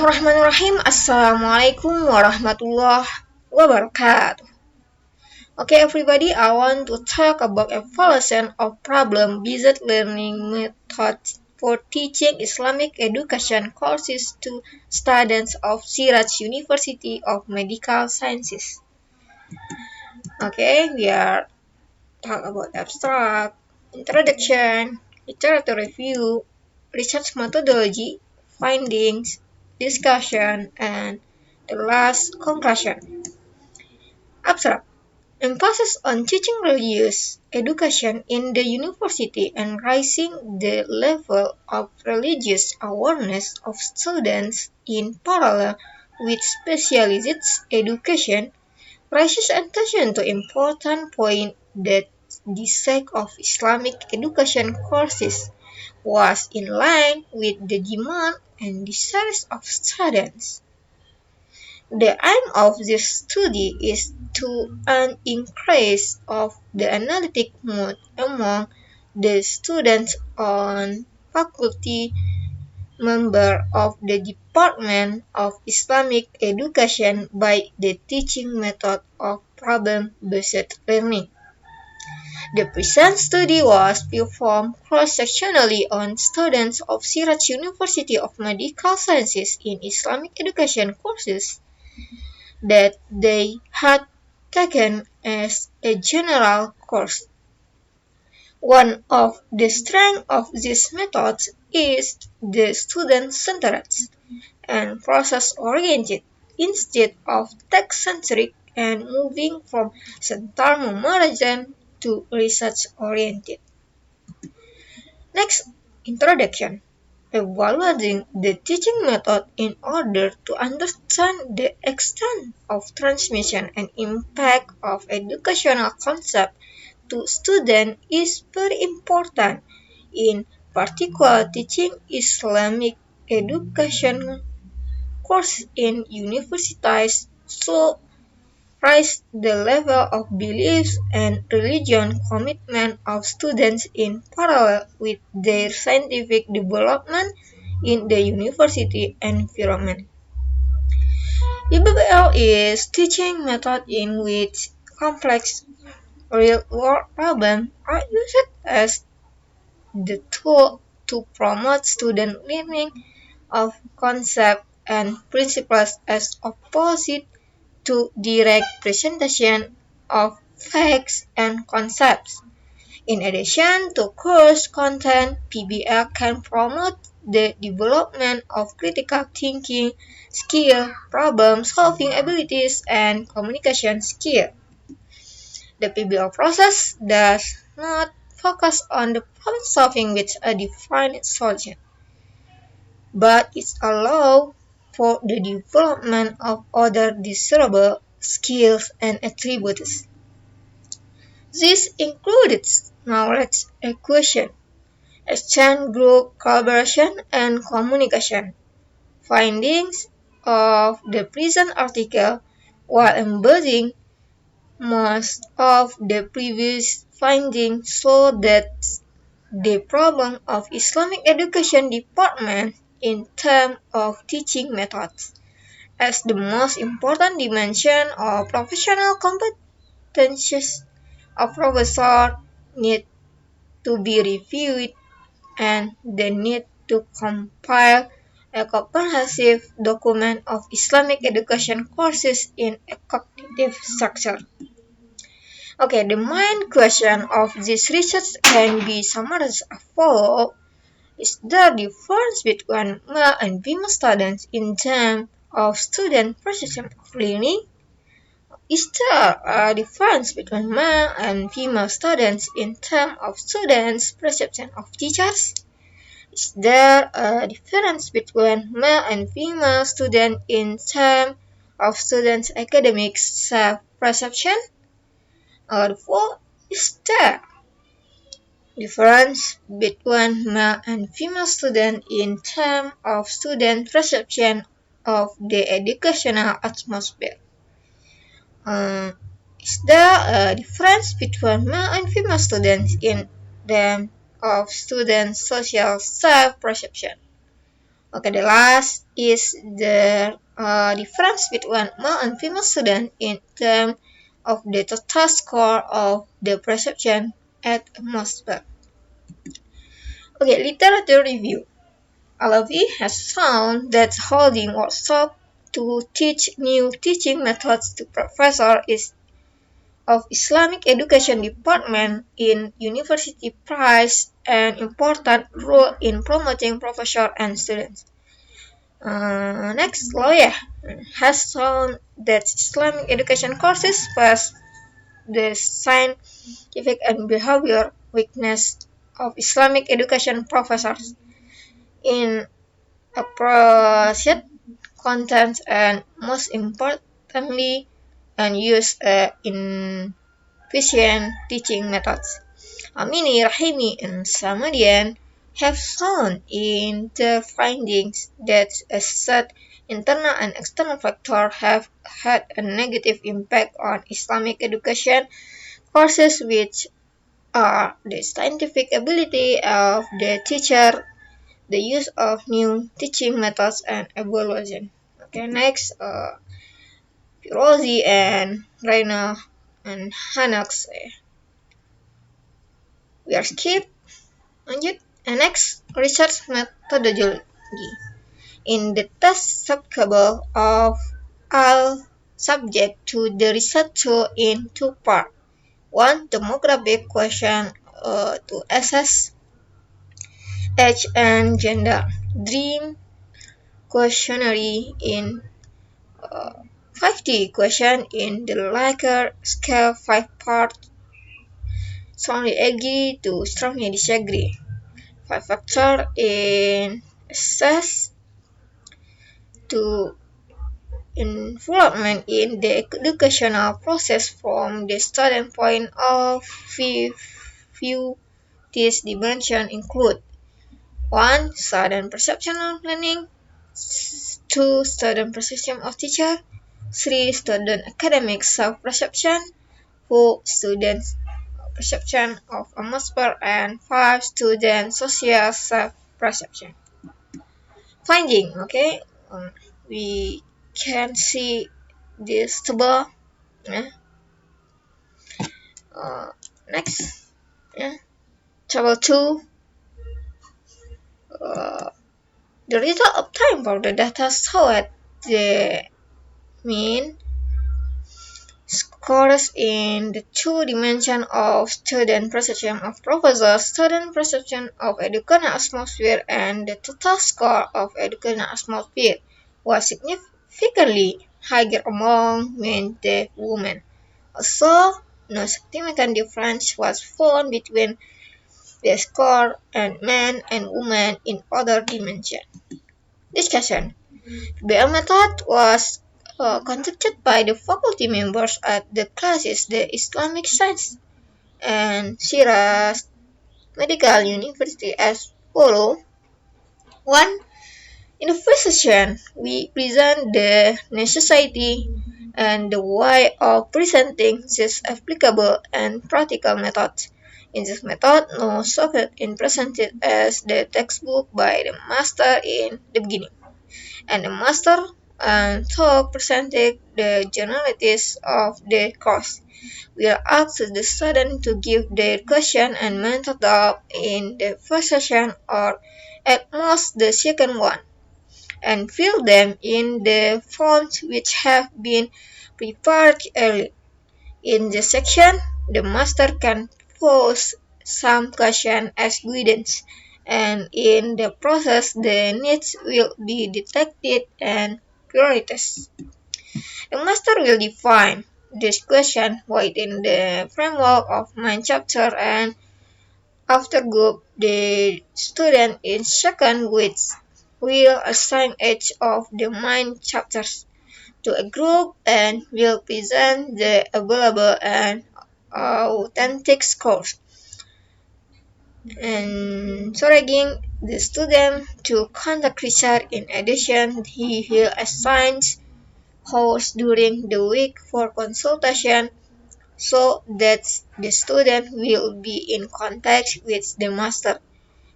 Bismillahirrahmanirrahim. Assalamualaikum warahmatullahi wabarakatuh. Okay, everybody, I want to talk about evaluation of problem-based learning methods for teaching Islamic education courses to students of Siraj University of Medical Sciences. Okay, we are talk about abstract, introduction, literature review, research methodology, findings, discussion, and the last conclusion. Abstract emphasis on teaching religious education in the university and raising the level of religious awareness of students in parallel with specialized education raises attention to important point that the sake of Islamic education courses was in line with the demand and desires of students. The aim of this study is to an increase of the analytic mood among the students on faculty member of the Department of Islamic Education by the teaching method of problem-based learning. The present study was performed cross-sectionally on students of Siraj University of Medical Sciences in Islamic education courses that they had taken as a general course. One of the strengths of these methods is the student-centered and process-oriented instead of text-centric and moving from center memorization to research-oriented. Next, introduction. Evaluating the teaching method in order to understand the extent of transmission and impact of educational concepts to students is very important. In particular, teaching Islamic education course in universities should raise the level of beliefs and religion commitment of students in parallel with their scientific development in the university environment. EBBL is teaching method in which complex real-world problems are used as the tool to promote student learning of concepts and principles as opposed to direct presentation of facts and concepts. In addition to course content, PBL can promote the development of critical thinking skill, problem-solving abilities, and communication skill. The PBL process does not focus on the problem solving with a defined solution, but it allows for the development of other desirable skills and attributes. This includes knowledge acquisition, exchange, group collaboration, and communication. Findings of the present article, while embodying most of the previous findings, show that the problem of Islamic education department in terms of teaching methods as the most important dimension of professional competencies of professor need to be reviewed and the need to compile a comprehensive document of Islamic education courses in a cognitive structure. Okay, the main question of this research can be summarized as follows. Is there difference between male and female students in terms of student perception of learning? Is there a difference between male and female students in terms of students' perception of teachers? Is there a difference between male and female students in terms of students' academic self-perception? Or four, is there difference between male and female students in terms of student perception of the educational atmosphere? Is there a difference between male and female students in terms of student social self-perception? Okay, the last is the difference between male and female student in terms of the total score of the perception at atmosphere. Okay, literature review. Alavi has found that holding workshops to teach new teaching methods to professors is of Islamic Education Department in university plays an important role in promoting professor and students. Next, lawyer has shown that Islamic education courses pass the scientific and behavior weakness of Islamic education professors in appropriate content and most importantly and use efficient teaching methods. Amini, Rahimi, and Samadian have shown in their findings that such internal and external factors have had a negative impact on Islamic education courses, which are the scientific ability of the teacher, the use of new teaching methods, and evaluation. Okay, next, Firozi and Raina and Hanax. We are skip. Lanjut. And next, research methodology. In the test subcable of all subject to the researcher in two parts. One, demographic question to assess age and gender. Dream questionnaire in uh, 50 question in the Likert scale 5 parts. Strongly agree to strongly disagree. 5 factor in assess to involvement in the educational process from the student point of view. These dimensions include 1. Student perception of learning, 2. Student perception of teacher, 3. Student academic self-perception, 4. Student perception of atmosphere, and 5. Student social self-perception. Finding, okay, we can see this table. Yeah. Next, yeah. Table 2. The result of time for the data showed the mean scores in the two dimensions of student perception of professor, student perception of educational atmosphere, and the total score of educational atmosphere was significantly higher among men than women. Also, no significant difference was found between the score and men and women in other dimensions. Discussion. The method was conducted by the faculty members at the classes the Islamic Science and Shiraz Medical University as follows. 1. In the first session, we present the necessity and the way of presenting this applicable and practical methods. In this method, no subject is presented as the textbook by the master in the beginning, and the master and talk presented the generalities of the course. We will ask the student to give their question and method in the first session or at most the second one, and fill them in the forms which have been prepared early. In this section, the master can pose some question as guidance, and in the process the needs will be detected and prioritized. The master will define this question within the framework of main chapter, and after group the student in second which will assign each of the main chapters to a group and will present the available and authentic scores. Encouraging the student to conduct research. In addition, he will assign hours during the week for consultation so that the student will be in contact with the master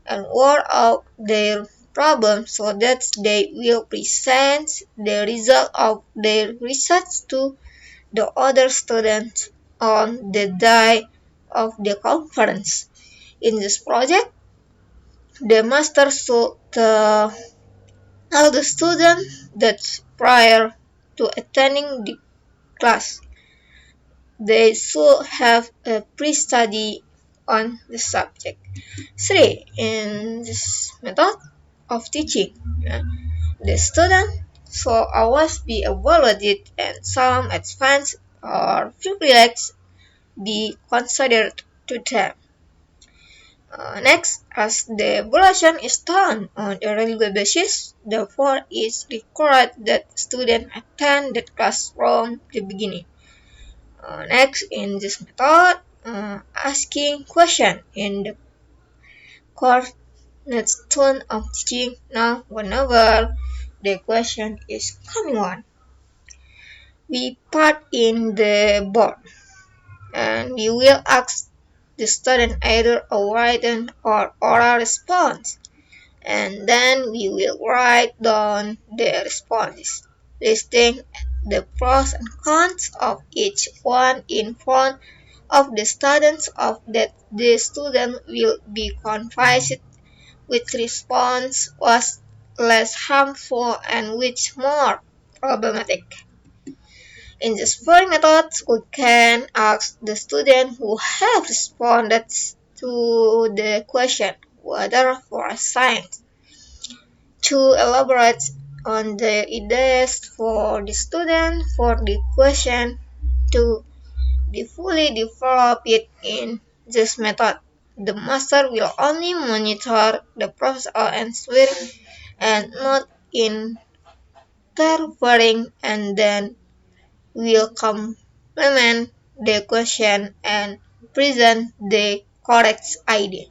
and work out their problem so that they will present the result of their research to the other students on the day of the conference. In this project, the master should tell the student that prior to attending the class, they should have a pre-study on the subject. 3. In this method of teaching, the student should always be evaluated and some advance or privilege be considered to them. Next, as the evaluation is done on a regular basis, therefore it is required that students attend the class from the beginning. Next, in this method, asking question in the cornerstone of teaching. Now, whenever the question is coming on, we part in the board and we will ask the student either a written or oral response, and then we will write down the responses, listing the pros and cons of each one in front of the students of that the student will be convinced which response was less harmful and which more problematic. In this very method, we can ask the student who have responded to the question, whether for science, to elaborate on the ideas for the student for the question to be fully developed in this method. The master will only monitor the process of answering and not interfering, and then will complement the question and present the correct idea.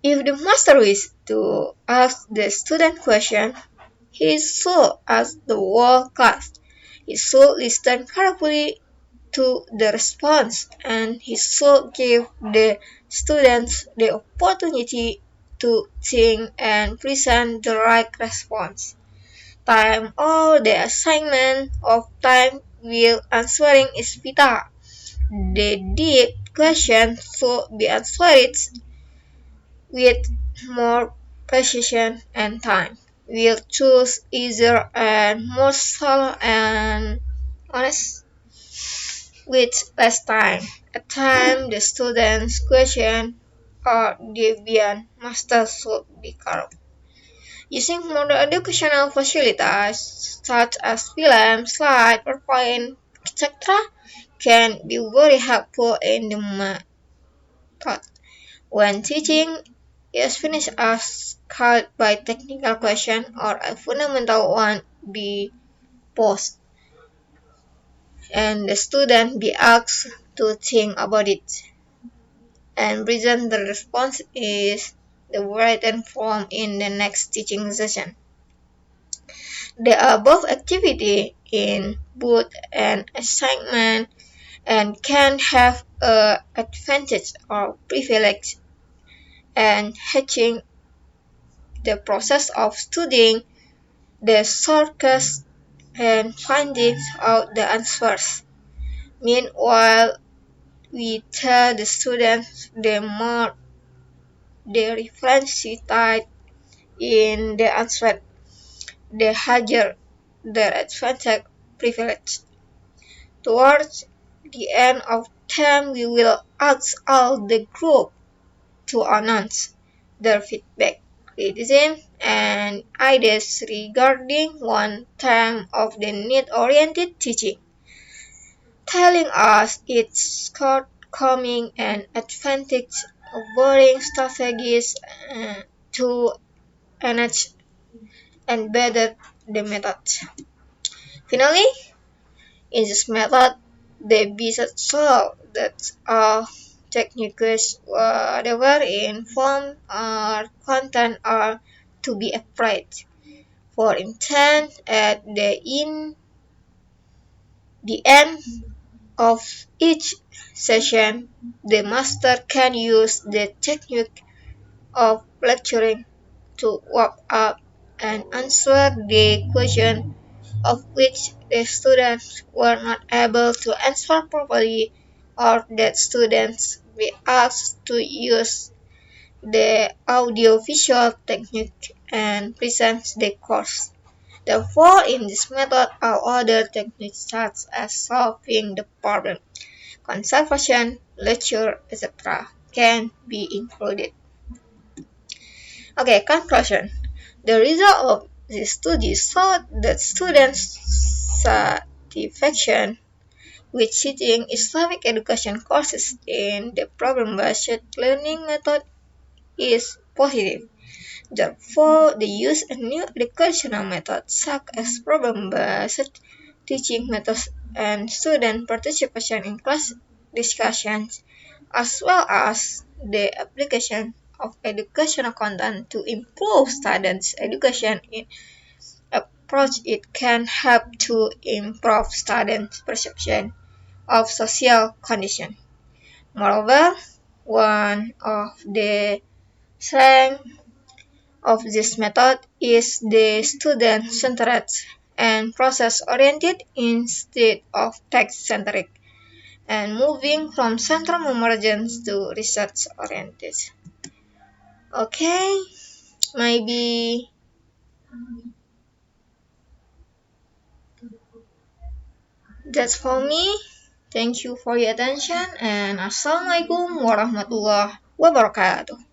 If the master wishes to ask the student question, he should ask the whole class. He should listen carefully to the response, and he should give the students the opportunity to think and present the right response. Time or the assignment of time while answering is vital. The deep question should be answered with more precision and time. We'll choose easier and more shallow and honest with less time. At time the student's question or deviant master should be correct. Using modern educational facilities such as film, slide, PowerPoint, etc. can be very helpful in the method. When teaching is finished, asked by technical question or a fundamental one be posed, and the student be asked to think about it and present the response is the written form in the next teaching session. The above activity in both an assignment and can have a advantage or privilege and hatching the process of studying the sources and finding out the answers. Meanwhile, we tell the students the more they differentiate in the answer, the higher their advantage privilege. Towards the end of term, we will ask all the group to announce their feedback, criticism, and ideas regarding one term of the need-oriented teaching, telling us its shortcoming and advantage, avoiding strategies to enhance and better the method. Finally, in this method, the basic show that all techniques, whatever in form or content, are to be applied. For instance, at the end of each session, the master can use the technique of lecturing to walk up and answer the question of which the students were not able to answer properly, or that students be asked to use the audio-visual technique and present the course. Therefore, in this method, all other techniques such as solving the problem, conservation, lecture, etc. can be included. Okay, conclusion. The result of this study showed that students' satisfaction with teaching Islamic education courses in the problem-based learning method is positive. Therefore, the use of new educational methods such as problem-based teaching methods and student participation in class discussions, as well as the application of educational content to improve students' education in approach it can help to improve students' perception of social condition. Moreover, one of the strengths of this method is the student-centered and process-oriented instead of text-centric, and moving from central emergence to research-oriented. Okay, maybe that's for me. Thank you for your attention and Assalamualaikum warahmatullahi wabarakatuh.